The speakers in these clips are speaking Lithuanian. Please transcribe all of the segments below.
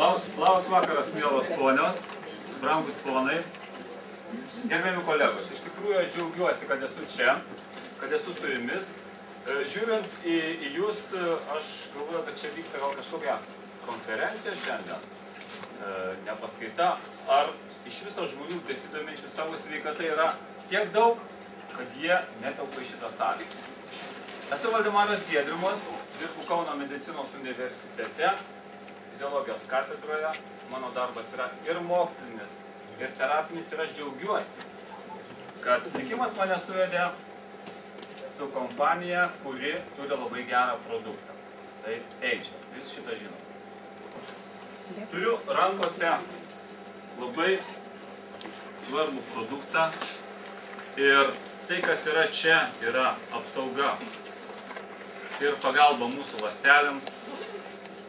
Labas vakaras, mielos ponios, brangus ponai, gerbiami kolegos. Iš tikrųjų, aš džiaugiuosi, kad esu čia, kad esu su jumis. Žiūrint į jūs, aš galvoju, kad čia vyksta gal kažkokia konferencija šiandien, ne paskaita, ar iš viso žmonių besidominčių savo sveikata yra tiek daug, kad jie netelpa į šitą salę. Esu Valdemaras Giedrimas, dirbu Kauno medicinos universitete, fiziologijos katedroje. Mano darbas yra ir mokslinis, ir terapinis, ir aš džiaugiuosi, kad likimas mane suvedė su kompanija, kuri turi labai gerą produktą. Tai Angel, jūs šitą žinote. Turiu rankose labai svarbų produktą ir tai, kas yra čia, yra apsauga ir pagalba mūsų ląstelėms.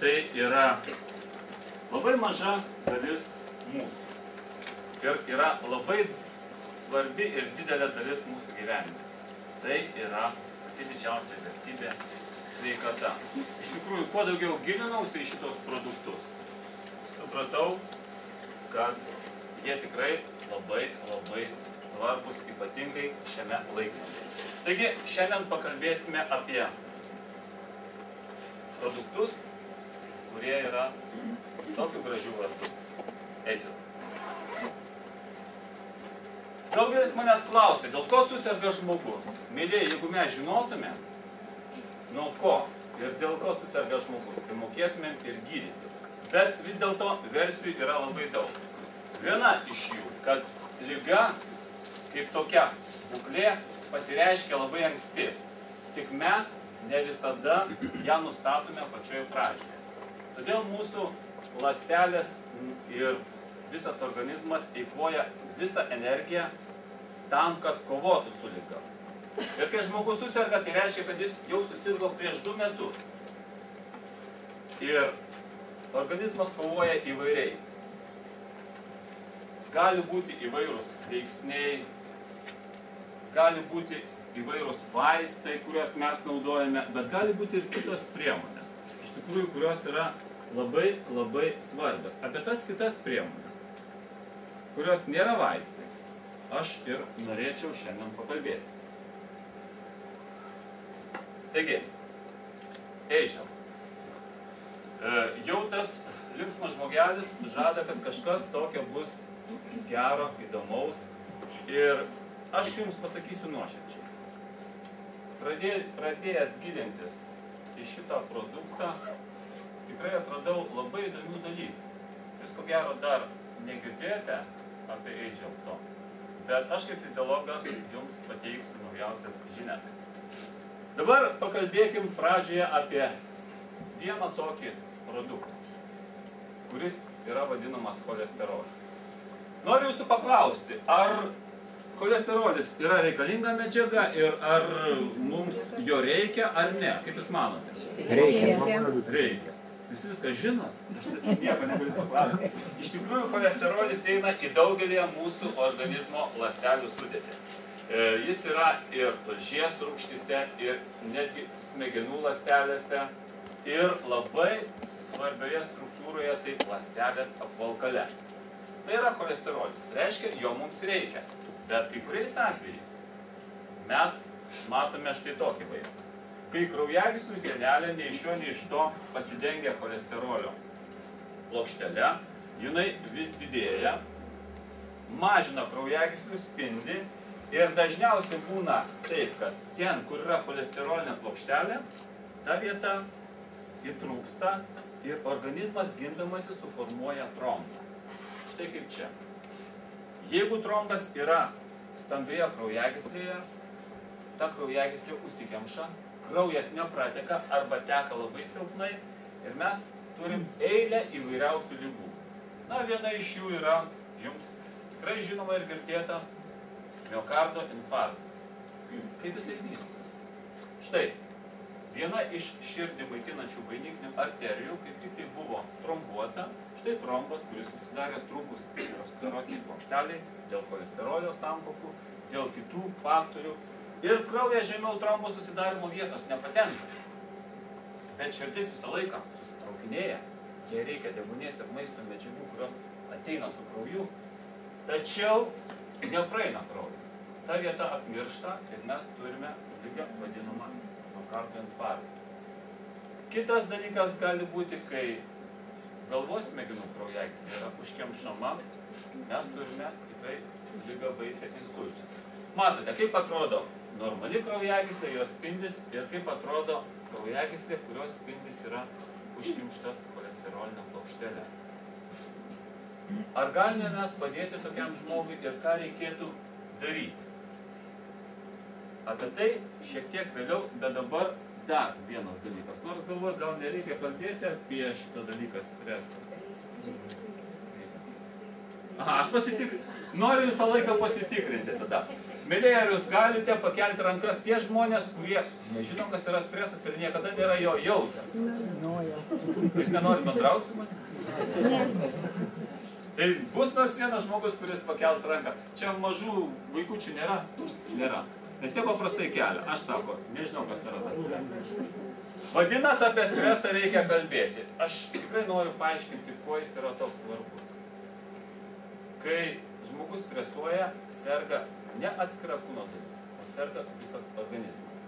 Tai yra labai maža dalis mūsų. Ir yra labai svarbi ir didelė dalis mūsų gyvenime. Tai yra pati didžiausia vertybė sveikata. Iš tikrųjų, kuo daugiau gilinausi į šitos produktus, supratau, kad jie tikrai labai svarbus, ypatingai šiame laikmetyje. Taigi, šiandien pakalbėsime apie produktus, kurie yra tokių gražių vardų. Angel. Daugelis manęs klausė, dėl ko suserga žmogus. Mylėjai, jeigu mes žinotume, nuo ko ir dėl ko suserga žmogus, tai mokėtumėm ir gydyti. Bet vis dėlto versijų yra labai daug. Viena iš jų, kad liga kaip tokia būklė pasireiškia labai anksti. Tik mes ne visada ją nustatome pačioje pradžioje. Todėl mūsų ląstelės ir visas organizmas eikvoja visą energiją tam, kad kovotų su liga. Ir kai žmogus suserga, tai reiškia, kad jis jau susirgo prieš 2 metus. Ir organizmas kovoja įvairiai. Gali būti įvairūs veiksniai, gali būti įvairūs vaistai, kuriuos mes naudojame, bet gali būti ir kitos priemonės, iš tikrųjų, kurios yra labai svarbios. Apie tas kitas priemonės, kurios nėra vaistai, aš ir norėčiau šiandien pakalbėti. Taigi, Angel. Jau tas linksmas žmogelis žada, kad kažkas tokio bus gero, įdomaus. Ir aš jums pasakysiu nuoširdžiai. Pradėjęs gilintis į šitą produktą, tikrai atradau labai įdomių dalykų. Jūs ko gero dar negirdėjote apie Angel to, bet aš kaip fiziologas jums pateiksiu naujausias žinias. Dabar pakalbėkim pradžioje apie vieną tokį produktą, kuris yra vadinamas cholesterolis. Noriu jūsų paklausti, ar cholesterolis yra reikalinga medžiaga ir ar mums jo reikia ar ne? Kaip jūs manote? Reikia. Jūs viską žinot? Nieko negaliu paklausti. Iš tikrųjų, cholesterolis eina į daugelį mūsų organizmo ląstelių sudėtį. Jis yra ir tulžies rūgštyse, ir netgi smegenų ląstelėse, ir labai svarbioje struktūroje, tai ląstelės apvalkale. Tai yra cholesterolis. Tai reiškia, jo mums reikia. Bet kai kuriais atvejais mes matome štai tokį vaizdą. Kai kraujagyslių sienelė nei iš šio, nei iš to pasidengia cholesterolio plokštele, jinai vis didėja, mažina kraujagyslių spindį ir dažniausiai būna taip, kad ten, kur yra cholesterolinė plokštelė, ta vieta įtrūksta ir organizmas gindamasi suformuoja trombą. Štai kaip čia. Jeigu trombas yra stambioje kraujagyslėje, ta kraujagyslė užsikemša, kraujas neprateka arba teka labai silpnai ir mes turim eilę įvairiausių ligų. Na, viena iš jų yra jums tikrai žinoma ir girdėta miokardo infarktas. Kaip jisai vystosi? Štai, viena iš širdį maitinančių vainikinių arterijų kaip tik tai buvo trombuota. Štai trombas, kuris susidarė trūkus sklerotiniai plokšteliai dėl cholesterolio sankaupų, dėl kitų faktorių. Ir kraujas žemiau trombo susidarimo vietos nepatenka. Bet širdis visą laiką susitraukinėja. jai reikia deguonies ir maisto medžiagų, kurios ateina su krauju, tačiau nepraeina kraujas. Ta vieta apmiršta ir mes turime ligą vadinamą miokardo infarktą. Kitas dalykas gali būti, kai galvos smegenų kraujagyslė yra užkemšama, mes turime tikrai ligą baisią insultą. Matote, kaip atrodo normali kraujagyslė, jos spindis, ir kaip atrodo kraujagyslė, kurios spindis yra užkimštas cholesterolinė plokštelė. Ar galime mes padėti tokiam žmogui ir ką reikėtų daryti? Apie tai šiek tiek vėliau, bet dabar dar vienas dalykas. Nors galvoju, gal nereikia kalbėti apie šitą dalyką stresą. Aha, aš noriu visą laiką pasitikrinti tada. Mėlėjai, ar jūs galite pakelti rankas tie žmonės, kurie nežino, kas yra stresas ir niekada nėra jo jautęs? Jūs nenorit bendrauti su manimi? Tai bus nors vienas žmogus, kuris pakels ranką. Čia mažų vaikučių nėra? Nėra. Nes jie paprastai kelia. Aš sako, nežinau, kas yra tas stresas. Vadinasi, apie stresą reikia kalbėti. Aš tikrai noriu paaiškinti, kuo jis yra toks svarbus. Kai žmogus stresuoja, serga ne atskira kūno dalis, o serga visas organizmas.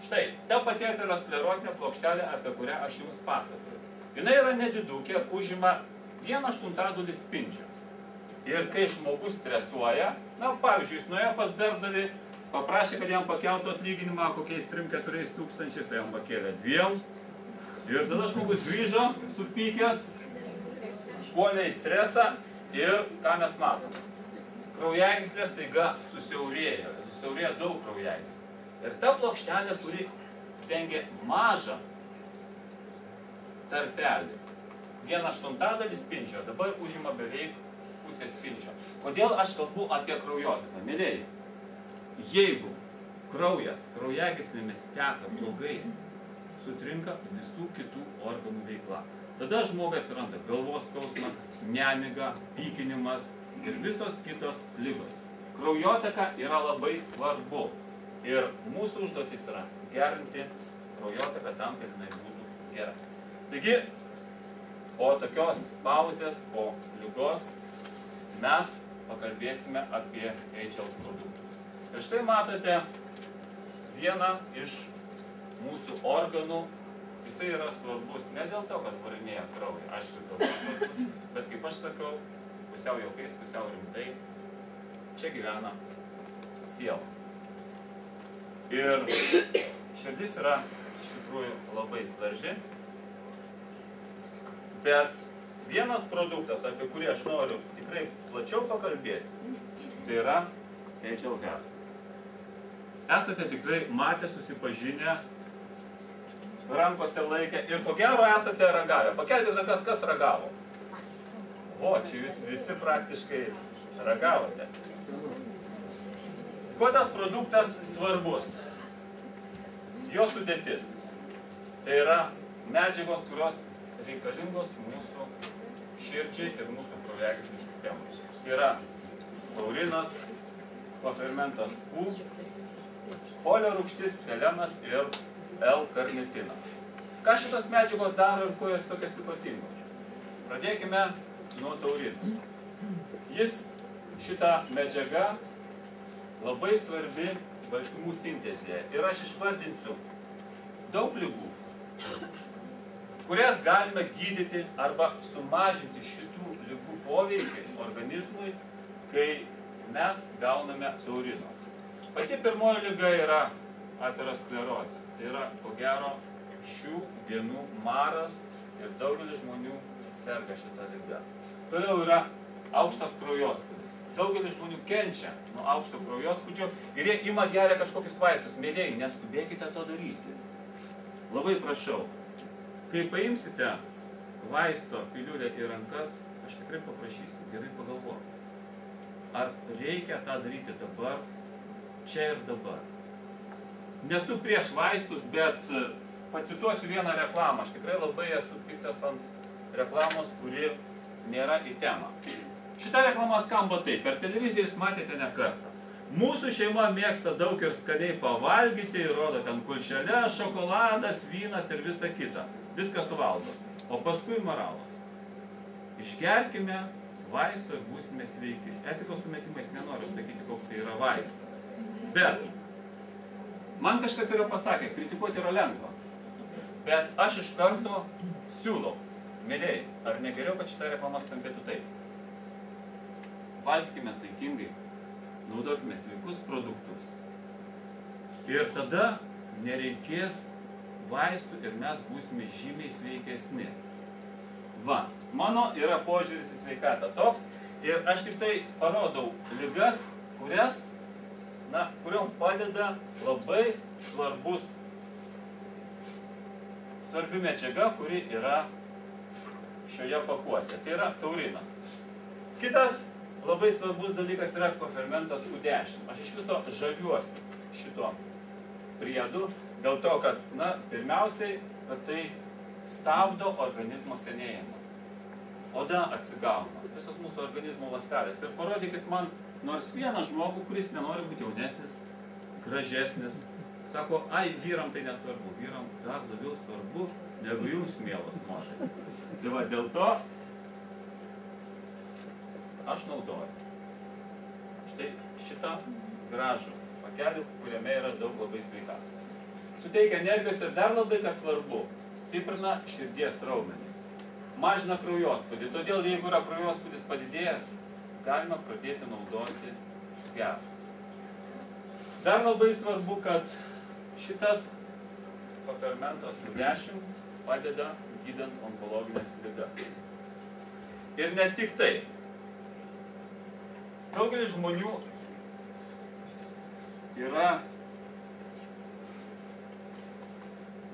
Štai, ta pati aterosklerotinė plokštelė, apie kurią aš jums pasakoju. Jinai yra nedidukė, užima 1/8 spindžio. Ir kai žmogus stresuoja, na, pavyzdžiui, jis nuėjo pas darbdavį, paprašė, kad jam pakeltų atlyginimą kokiais 3-4 tūkstančiais, jam pakėlė 2. Ir tada žmogus grįžo, supykęs, puolė į stresą ir ką mes matome? Kraujagyslės staiga susiaurėjo daug kraujagyslės. Ir ta plokštelė, kuri dengia mažą tarpelį, 1/8 spindžio, dabar užima beveik pusę spindžio. Kodėl aš kalbu apie kraujotaką? Mėlėjai, jeigu kraujas kraujagyslėmis teka blogai, sutrinka visų kitų organų veikla. Tada žmogui atsiranda galvos skausmas, nemiga, pykinimas ir visos kitos ligos. Kraujotaka yra labai svarbu. Ir mūsų užduotis yra gerinti kraujotaką tam, kad jinai būtų gera. Taigi, po tokios pauzės, po ligos, mes pakalbėsime apie HL produktus. Ir štai matote vieną iš mūsų organų. Jisai yra svarbus ne dėl to, kad varinėja kraują, aišku, daug svarbus, bet kaip aš sakau, pusiau juokais, pusiau rimtai, čia gyvena siela. Ir širdis yra iš tikrųjų labai svarbi, bet vienas produktas, apie kurį aš noriu tikrai plačiau pakalbėti, tai yra HL. Esate tikrai matę, susipažinę, rankose laikę ir ko gero esate ragavę. Pakelkite rankas, kas ragavo. O, čia jūs visi praktiškai ragavote. Kuo tas produktas svarbus? Jo sudėtis. Tai yra medžiagos, kurios reikalingos mūsų širdžiai ir mūsų kraujagyslių sistemai. Tai yra taurinas, kofermentas U, folio rūgštis, selenas ir L-karnitinas. Ką šitos medžiagos daro ir kuo jos tokios ypatingos? Pradėkime nuo taurino. Šita medžiaga labai svarbi baltymų sintezėje. Ir aš išvardinsiu daug ligų, kurias galime gydyti arba sumažinti šitų ligų poveikį organizmui, kai mes gauname taurino. Pati pirmoji liga yra aterosklerozė. Tai yra, ko gero, šių dienų maras ir daugelis žmonių serga šitą ligą. Toliau yra aukštas kraujospūdis. Daugelis žmonių kenčia nuo aukšto kraujospūdžio ir jie ima geria kažkokius vaistus. Mėlėjai, neskubėkite to daryti. Labai prašau, kai paimsite vaisto piliulę į rankas, aš tikrai paprašysiu, gerai pagalvoti. Ar reikia tą daryti dabar, čia ir dabar? Nesu prieš vaistus, bet pacituosiu vieną reklamą. Aš tikrai labai esu piktas ant reklamos, kuri nėra į temą. Šita reklama skamba taip. Per televiziją jūs matėte ne kartą. Mūsų šeima mėgsta daug ir skaniai pavalgyti, ir rodo ten kulšelė, šokoladas, vynas ir visa kita. Viską suvalgo. O paskui moralas. išgerkime vaistų ir būsime sveiki. Etikos sumetimais nenoriu sakyti, koks tai yra vaistas. Bet man kažkas yra pasakę, kritikuoti yra lengva. Bet aš iš karto siūlau, mėlėjai, ar ne geriau, kad šitą reklamą skambėtų taip? Valgykime saikingai, naudokime sveikus produktus. Ir tada nereikės vaistų ir mes būsime žymiai sveikesni. Va, mano yra požiūris į sveikatą toks ir aš tik tai parodau ligas, kuriom padeda labai svarbi medžiaga, kuri yra šioje pakuotėje. Tai yra taurinas. Kitas labai svarbus dalykas yra kofermentas U10. Aš iš viso žaviuosi šito priedu, dėl to, kad, pirmiausiai, kad tai stabdo organizmo senėjimą. Oda atsigauna, visos mūsų organizmo ląstelės. Ir parodykit man nors vieną žmogų, kuris nenori būti jaunesnis, gražesnis. Sako, vyram tai nesvarbu, vyram dar labiau svarbu, negu jums, mielos moterys. Tai va, dėl to aš naudoju štai šitą gražų pakelį, kuriame yra daug labai sveikatos. Suteikia energijos ir dar labai, kas svarbu, stiprina širdies raumenį. Mažina kraujospūdį. Todėl, jeigu yra kraujospūdis padidėjęs, galima pradėti naudoti gerą. Dar labai svarbu, kad šitas kofermentas U10 padeda gydant onkologinės ligas. Ir ne tik tai. Daugelis žmonių yra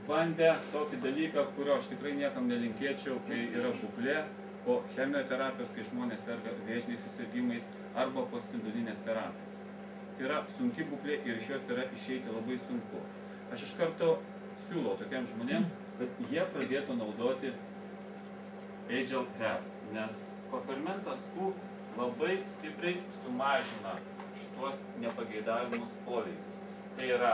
bandę tokį dalyką, kurio aš tikrai niekam nelinkėčiau, kai yra būklė po chemioterapijos, kai žmonės serga vėžiniais susirgimais arba po spindulinės terapijos. Tai yra sunki būklė ir iš jos yra išeiti labai sunku. Aš iš karto siūlau tokiam žmonėm, kad jie pradėtų naudoti Agile Hair, nes kofermentas U labai stipriai sumažina šitos nepageidavimus poveikius. Tai yra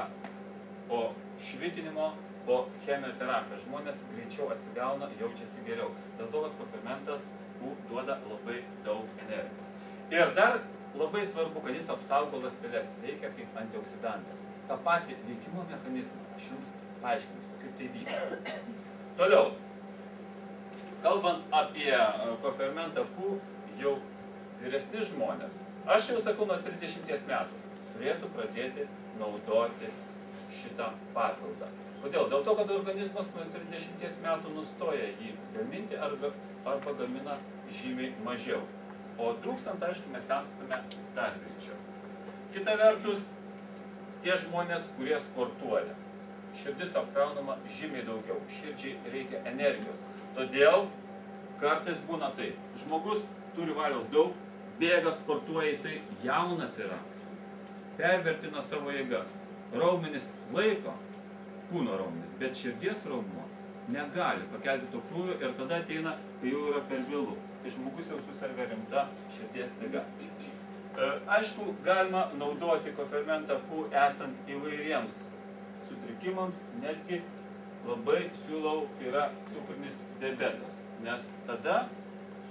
po švitinimo, po chemioterapijos žmonės greičiau atsigauna, jaučiasi geriau. Dėl to, kad kofermentas U duoda labai daug energijos. Ir dar labai svarbu, kad jis apsaugo ląsteles, veikia kaip antioksidantas. Ta pati veikimo mechanizmą aš jums paaiškinsiu, kaip tai vyksta. Toliau, kalbant apie kofermentą Q, jau vyresni žmonės, aš jau sakau nuo 30 metų, turėtų pradėti naudoti šitą papildą. Kodėl? Dėl to, kad organizmas nuo 30 metų nustoja jį gaminti arba gamina žymiai mažiau. O trūkstant, aišku, mes senstame dar greičiau. Kita vertus, tie žmonės, kurie sportuoja, širdis apkraunama žymiai daugiau. Širdžiai reikia energijos. Todėl kartais būna taip. Žmogus turi valios daug, bėga, sportuoja, jisai jaunas yra, pervertina savo jėgas. Raumenis laiko, kūno raumenis, bet širdies raumuo negali pakelti to krūvio ir tada ateina, kai jau yra per vėlu. Tai žmogus jau suserga rimta širdies liga. Aišku, galima naudoti kofermentą Q esant įvairiems sutrikimams, netgi labai siūlau, yra cukrinis diabetas, nes tada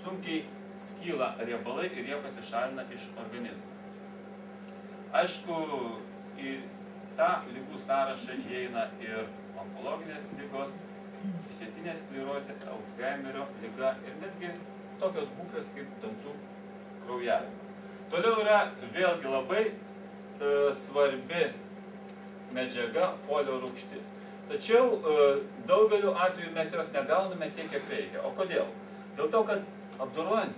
sunkiai skyla riebalai ir jie pasišalina iš organizmo. Aišku, į tą lygų sąrašą įeina ir onkologinės ligos, išsėtinė sklerozė, Alzheimerio liga ir netgi tokios būklės kaip dantų kraujavimas. Toliau yra vėlgi labai svarbi medžiaga folio rūgštis. Tačiau daugeliu atveju mes jos negauname tiek, kiek reikia. O kodėl? Dėl to, kad apdorojant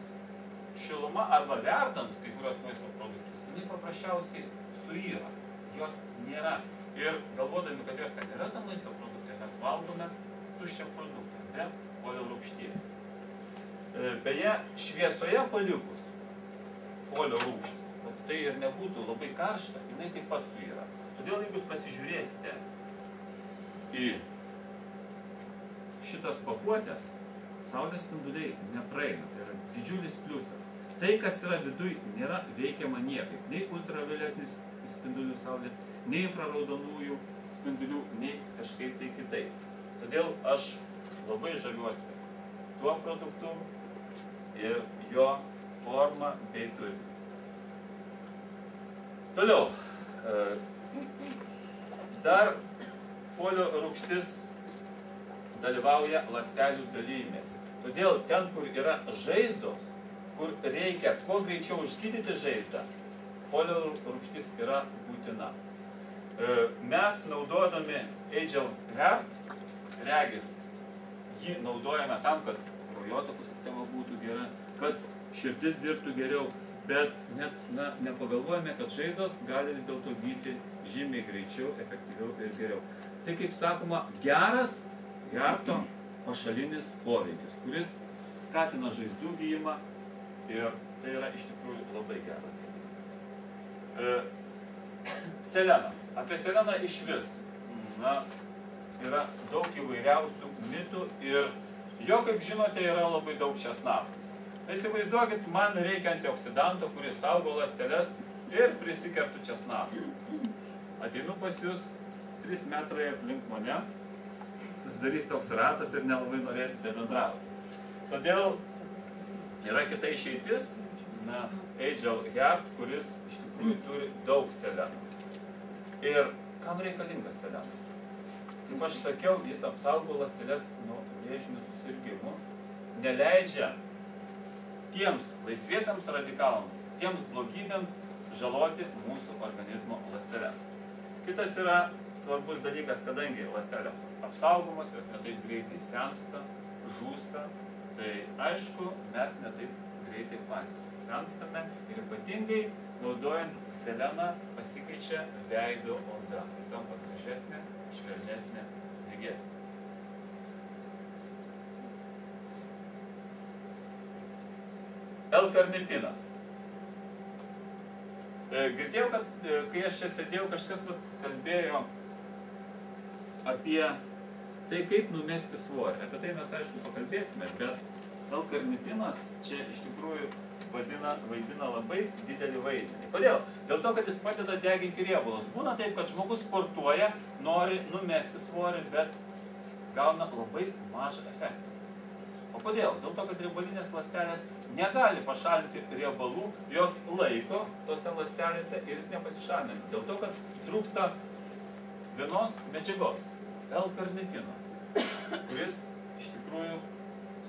šilumą arba verdant kai kurios maisto produktus, jinai paprasčiausiai suyra. Jos nėra. Ir galvodami, kad jos ten yra ta maisto produktai, mes valgome tuščią produktą, be folio rūgšties. Beje, šviesoje palikus folio rūgštį, kad tai ir nebūtų labai karšta, jinai taip pat suyra. Todėl, jeigu jūs pasižiūrėsite į šitas pakuotės, saulės spinduliai nepraeina. Tai yra didžiulis pliusas. Tai, kas yra viduj, nėra veikiama niekaip. Nei ultravioletinių spindulių saulės, nei infraraudonųjų spindulių, nei kažkaip tai kitaip. Todėl aš labai žaviuosi tuo produktu ir jo formą bei turinį. Toliau. Dar folio rūgštis dalyvauja ląstelių dalijimėse. Todėl ten, kur yra žaizdos, kur reikia kuo greičiau užgydyti žaizdą, folio rūgštis yra būtina. Mes naudodami Agile Heart, regis, jį naudojame tam, kad kraujotakų sistema būtų gera, kad širdis dirbtų geriau, bet net nepagalvojame, kad žaizdos gali vis dėlto gydyti žymiai greičiau, efektyviau ir geriau. Tai, kaip sakoma, geras Hearto pašalinis poveikis, kuris skatina žaizdų gijimą ir tai yra iš tikrųjų labai geras. Selenas. Apie seleną iš vis yra daug įvairiausių mitų ir jo, kaip žinote, yra labai daug česnakos. Įsivaizduokit, man reikia antioksidanto, kuris saugo ląsteles ir prisikertu česnaką. Ateinu pas jūs 3 metrai aplink mane, susidarys toks ratas ir nelabai norėsite bendrauti. Todėl yra kita išeitis, Agile Heart, kuris iš tikrųjų turi daug seleno. Ir kam reikalingas selenas? Kaip aš sakiau, jis apsaugo ląsteles nuo vėžinių susirgimų, neleidžia tiems laisviesiams radikalams, tiems blogybėms žaloti mūsų organizmo ląsteles. Kitas yra svarbus dalykas, kadangi ląstelėms apsaugomos, jos netaip greitai sensta, žūsta, tai aišku, mes netaip greitai patys senstame ir ypatingai naudojant seleną pasikeičia veido oda. Tampa gražesnė, švelnesnė, lygesnė. L-karnitinas. Girdėjau, kad kai aš čia sėdėjau, kažkas kalbėjo apie tai, kaip numesti svorį. Apie tai mes, aišku, pakalbėsime, bet L-karnitinas čia iš tikrųjų vaidina labai didelį vaidmenį. Kodėl? Dėl to, kad jis padeda deginti riebalus. Būna taip, kad žmogus sportuoja, nori numesti svorį, bet gauna labai mažą efektą. O kodėl? Dėl to, kad riebalinės ląstelės negali pašalinti riebalų, jos laiko tose ląstelėse ir jis nepasišalina. Dėl to, kad trūksta vienos medžiagos, L-karnitino, kuris iš tikrųjų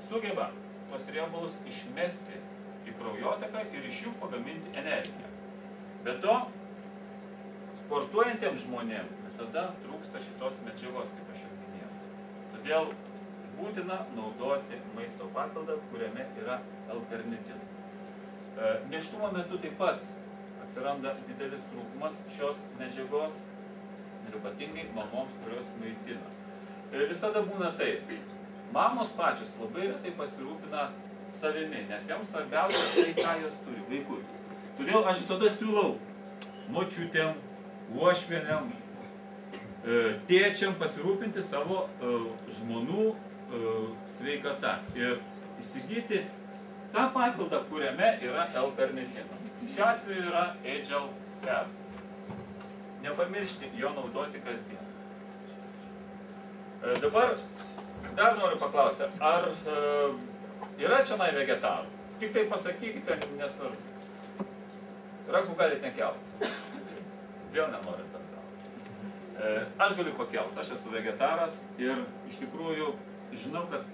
sugeba tos riebalus išmesti į kraujotaką ir iš jų pagaminti energiją. Be to, sportuojantiems žmonėms visada trūksta šitos medžiagos, kaip aš jau minėjau. Todėl būtina naudoti maisto papildą, kuriame yra L-karnitino. Nėštumo metu taip pat atsiranda didelis trūkumas šios medžiagos ir ypatingai mamoms, kurios maitina. Visada būna taip. Mamos pačios labai retai pasirūpina savimi, nes joms svarbiausia tai, ką jos turi, vaikutis. Todėl aš visada siūlau močiutėm, uošvienėm, tėčiam pasirūpinti savo žmonų sveikata ir įsigyti tą papildą, kuriame yra L-karnitino. Šiuo atveju yra Agile Heart. Nepamiršti jo naudoti kasdien. Dabar dar noriu paklausti, ar yra čia vegetarų? Tik tai pasakykite, nesvarbu. Rankų galite nekelti. Vėl nenorit bendrauti. Aš galiu pakelti, aš esu vegetaras ir iš tikrųjų žinau, kad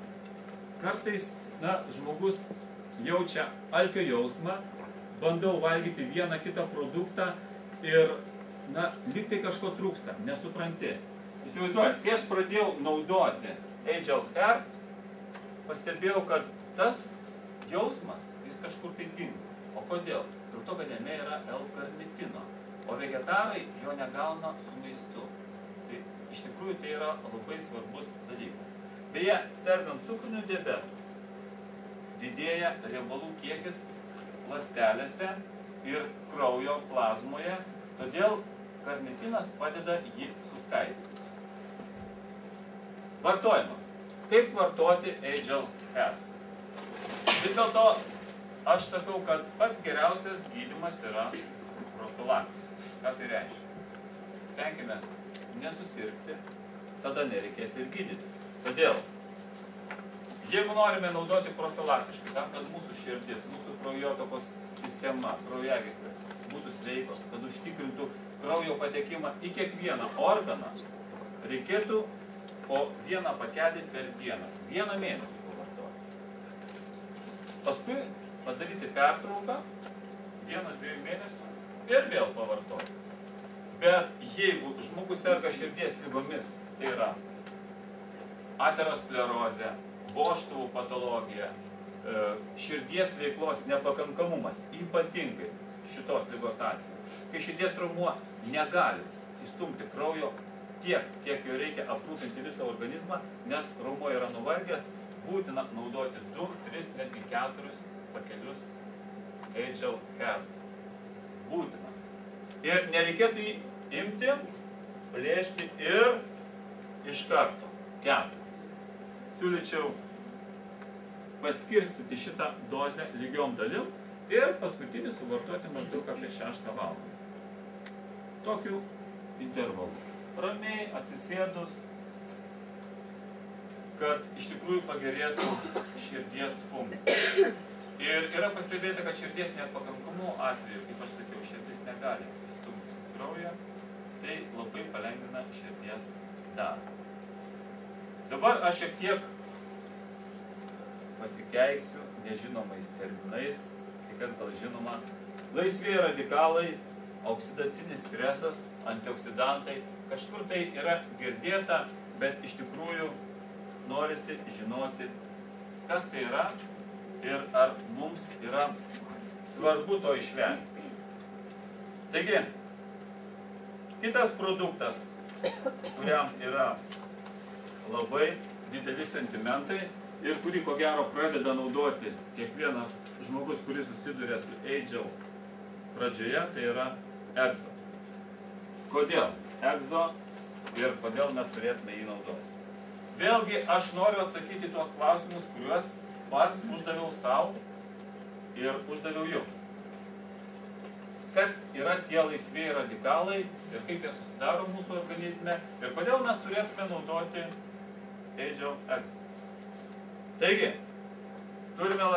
kartais žmogus jaučia alkio jausmą, bandau valgyti vieną kitą produktą ir lyg tai kažko trūksta, nesupranti. Įsivaizduojat, kai aš pradėjau naudoti Agile Heart, pastebėjau, kad tas jausmas, jis kažkur tai dingo. O kodėl? Dėl to, kad jame yra L-karnitino, o vegetarai jo negauna su maistu. Tai iš tikrųjų tai yra labai svarbus dalykas. Beje, sergant cukriniu diabetu, didėja riebalų kiekis ląstelėse ir kraujo plazmoje, todėl karnitinas padeda jį suskaidyti. Vartojimas. Kaip vartoti Agile Heart? Vis dėlto aš sakau, kad pats geriausias gydymas yra profilaktika. Ką tai reiškia? Stenkimės nesusirgti, tada nereikės ir gydytis. Todėl Jeigu norime naudoti profilaktiškai, tam, kad mūsų širdis, mūsų kraujotakos sistema, kraujagyslės būtų sveikos, kad užtikrintų kraujo patekimą į kiekvieną organą, reikėtų po vieną pakelį per dieną, 1 mėnesį pavartoti. Paskui padaryti pertrauką, 1-2 mėnesių ir vėl pavartoti. Bet jeigu žmogus serga širdies ligomis, tai yra aterosklerozė, vožtuvų patologija, širdies veiklos nepakankamumas, ypatingai šitos ligos atveju, kai širdies raumuo negali įstumti kraujo tiek, kiek jo reikia aprūpinti visą organizmą, nes raumuo yra nuvargęs, būtina naudoti 2, 3, netgi 4 pakelius HL Heart. Būtina. Ir nereikėtų jį imti, plėšti ir iš karto 4. Siūlyčiau paskirstyti šitą dozę lygiom dalim ir paskutinį suvartoti maždaug apie 6 valandą. Tokiu intervalu. Ramiai atsisėdus, kad iš tikrųjų pagerėtų širdies funkcija. Ir yra pastebėta, kad širdies nepakankamumo atveju, kaip aš sakiau, širdis negali įstumti kraują, tai labai palengvina širdies darbą. Dabar aš šiek tiek pasikeiksiu nežinomais terminais, kai kas gal žinoma, laisvieji radikalai, oksidacinis stresas, antioksidantai, kažkur tai yra girdėta, bet iš tikrųjų norisi žinoti, kas tai yra ir ar mums yra svarbu to išvengti. Taigi, kitas produktas, kuriam yra labai dideli sentimentai ir kurį ko gero pradeda naudoti kiekvienas žmogus, kuris susiduria su HL pradžioje, tai yra egzo. Kodėl egzo ir kodėl mes turėtume jį naudoti? Vėlgi aš noriu atsakyti tuos klausimus, kuriuos pats uždaviau savo ir uždaviau jums. Kas yra tie laisvieji radikalai ir kaip jie susidaro mūsų organizme ir kodėl mes turėtume naudoti HL egzo. Taigi, turime